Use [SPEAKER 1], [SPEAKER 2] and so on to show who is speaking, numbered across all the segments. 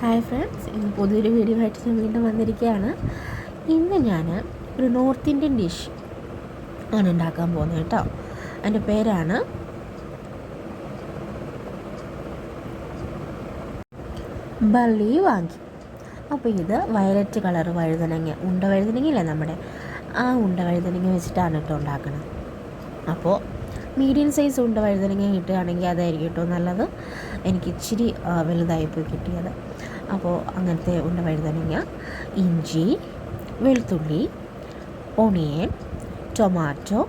[SPEAKER 1] Hi friends, ഇന്ന് പുതിയൊരു video ആയിട്ട് ഞാൻ വീണ്ടും വന്നിരിക്കുകയാണ്. ഇന്ന് ഞാൻ ഒരു നോർത്ത് ഇന്ത്യൻ ഡിഷ് ആണ് ഉണ്ടാക്കാൻ പോകുന്നത് കേട്ടോ. അതിൻ്റെ പേരാണ് ബള്ളി വാങ്ങി. അപ്പോൾ ഇത് വയലറ്റ് കളർ വഴുതനങ്ങ, ഉണ്ട വഴുതനങ്ങയില്ലേ നമ്മുടെ, ആ ഉണ്ട വഴുതനങ്ങ വെച്ചിട്ടാണ് കേട്ടോ ഉണ്ടാക്കുന്നത്. അപ്പോൾ മീഡിയം സൈസ് ഉണ്ട വഴുതനങ്ങ കിട്ടുകയാണെങ്കിൽ അതായിരിക്കും കേട്ടോ നല്ലത്. എനിക്ക് ഇച്ചിരി വലുതായിപ്പോയി കിട്ടിയത്. അപ്പോൾ അങ്ങനത്തെ ഉണ്ട വഴുതനങ്ങ, ഇഞ്ചി, വെളുത്തുള്ളി, onion, tomato,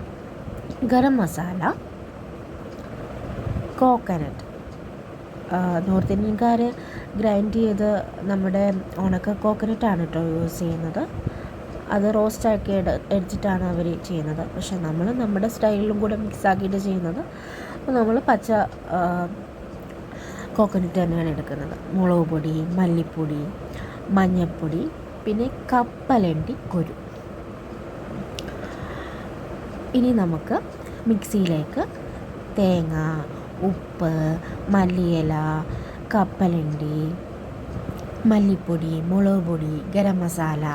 [SPEAKER 1] garam masala, coconut. North ഇന്ത്യൻകാർ ഗ്രൈൻഡ് ചെയ്ത് നമ്മുടെ ഉണക്ക കോക്കനട്ടാണ് കേട്ടോ യൂസ് ചെയ്യുന്നത്. അത് റോസ്റ്റാക്കി എടുത്തിട്ടാണ് അവർ ചെയ്യുന്നത്. പക്ഷേ നമ്മൾ നമ്മുടെ സ്റ്റൈലിലും കൂടെ മിക്സ് ആക്കിയിട്ട് ചെയ്യുന്നത്. അപ്പോൾ നമ്മൾ പച്ച കോക്കനട്ട് തന്നെയാണ് എടുക്കുന്നത്. മുളക് പൊടി, മല്ലിപ്പൊടി, മഞ്ഞൾപ്പൊടി, പിന്നെ കപ്പലണ്ടി കുരു. ഇനി നമുക്ക് മിക്സിയിലേക്ക് തേങ്ങ, ഉപ്പ്, മല്ലിയില, കപ്പലണ്ടി, മല്ലിപ്പൊടി, മുളക് പൊടി, ഗരം മസാല,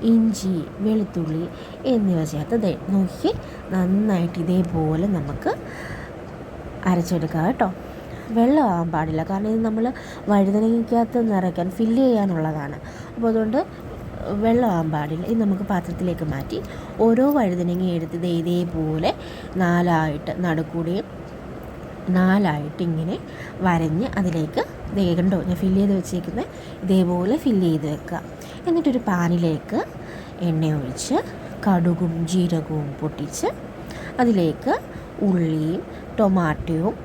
[SPEAKER 1] ഇഞ്ചി, വെളുത്തുള്ളി എന്നിവ ചേർത്ത് നോക്കി നന്നായിട്ട് ഇതേപോലെ നമുക്ക് അരച്ചെടുക്കാം കേട്ടോ. വെള്ളമാകാൻ പാടില്ല, കാരണം ഇത് നമ്മൾ വഴുതനങ്ങയ്ക്കകത്ത് നിറയ്ക്കാൻ ഫില്ല് ചെയ്യാനുള്ളതാണ്. അപ്പോൾ അതുകൊണ്ട് വെള്ളമാകാൻ പാടില്ല. ഇത് നമുക്ക് പാത്രത്തിലേക്ക് മാറ്റി ഓരോ വഴുതനങ്ങ എടുത്ത് ഇതേപോലെ നാലായിട്ട് നടുക്കൂടെയും നാലായിട്ട് ഇങ്ങനെ വരഞ്ഞ് അതിലേക്ക് കണ്ടോ ഞാൻ ഫില്ല് ചെയ്ത് വെച്ചേക്കുന്നത്, ഇതേപോലെ ഫില്ല് ചെയ്ത് വെക്കുക. എന്നിട്ടൊരു പാനിലേക്ക് എണ്ണ ഒഴിച്ച് കടുകും ജീരകവും പൊട്ടിച്ച് അതിലേക്ക് ഉള്ളിയും ടൊമാറ്റോയും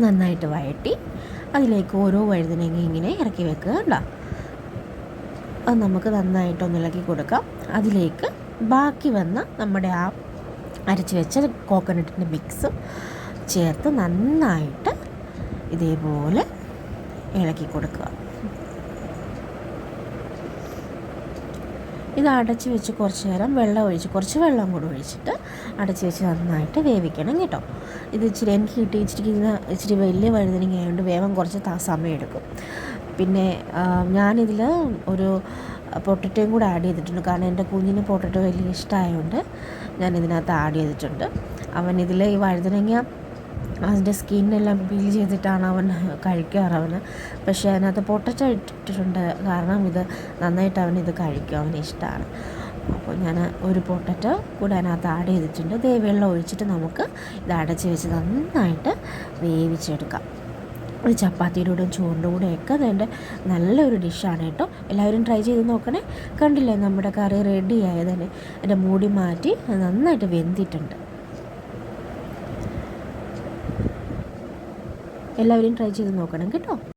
[SPEAKER 1] നന്നായിട്ട് വഴറ്റി അതിലേക്ക് ഓരോ വഴുതനങ്ങ ഇങ്ങനെ ഇറക്കി വെക്കുക കേട്ടോ. അത് നമുക്ക് നന്നായിട്ടൊന്ന് ഇളക്കി കൊടുക്കാം. അതിലേക്ക് ബാക്കി വന്ന നമ്മുടെ ആ അരച്ച് വെച്ച കോക്കനട്ടിൻ്റെ മിക്സും ചേർത്ത് നന്നായിട്ട് ഇതേപോലെ ഇളക്കി കൊടുക്കുക. ഇത് അടച്ച് വെച്ച് കുറച്ച് നേരം കുറച്ച് വെള്ളം കൂടെ ഒഴിച്ചിട്ട് അടച്ച് വെച്ച് നന്നായിട്ട് വേവിക്കണം കേട്ടോ. ഇത് ഇച്ചിരി എനിക്ക് ഇച്ചിരി വലിയ വഴുതനങ്ങ ആയതുകൊണ്ട് വേവാൻ കുറച്ച് സമയം എടുക്കും. പിന്നെ ഞാനിതിൽ ഒരു പൊട്ടറ്റോയും കൂടെ ആഡ് ചെയ്തിട്ടുണ്ട്, കാരണം എൻ്റെ കുഞ്ഞിന് പൊട്ടറ്റോ വലിയ ഇഷ്ടമായതുകൊണ്ട് ഞാനിതിനകത്ത് ആഡ് ചെയ്തിട്ടുണ്ട്. അവനിതിൽ ഈ വഴുതനങ്ങ അതിൻ്റെ സ്കിന്നെല്ലാം പീൽ ചെയ്തിട്ടാണ് അവൻ കഴിക്കാറ്. പക്ഷേ അതിനകത്ത് പൊട്ടറ്റോ ഇട്ടിട്ടുണ്ട്, കാരണം ഇത് നന്നായിട്ട് അവനിത് കഴിക്കും, അവന് ഇഷ്ടമാണ്. അപ്പോൾ ഞാൻ ഒരു പൊട്ടറ്റോ കൂടെ അതിനകത്ത് ആഡ് ചെയ്തിട്ടുണ്ട്. വെള്ളം ഒഴിച്ചിട്ട് നമുക്ക് ഇത് അടച്ച് വെച്ച് നന്നായിട്ട് വേവിച്ചെടുക്കാം. ഒരു ചപ്പാത്തിയുടെ കൂടെ ചോറിൻ്റെ കൂടെയൊക്കെ അതിൻ്റെ നല്ലൊരു ഡിഷാണ് കേട്ടോ. എല്ലാവരും ട്രൈ ചെയ്ത് നോക്കണേ. കണ്ടില്ലേ, നമ്മുടെ കറി റെഡി ആയതന്നെ. എൻ്റെ മൂടി മാറ്റി നന്നായിട്ട് വെന്തിട്ടുണ്ട്. എല്ലാവരും ട്രൈ ചെയ്ത് നോക്കണം കേട്ടോ.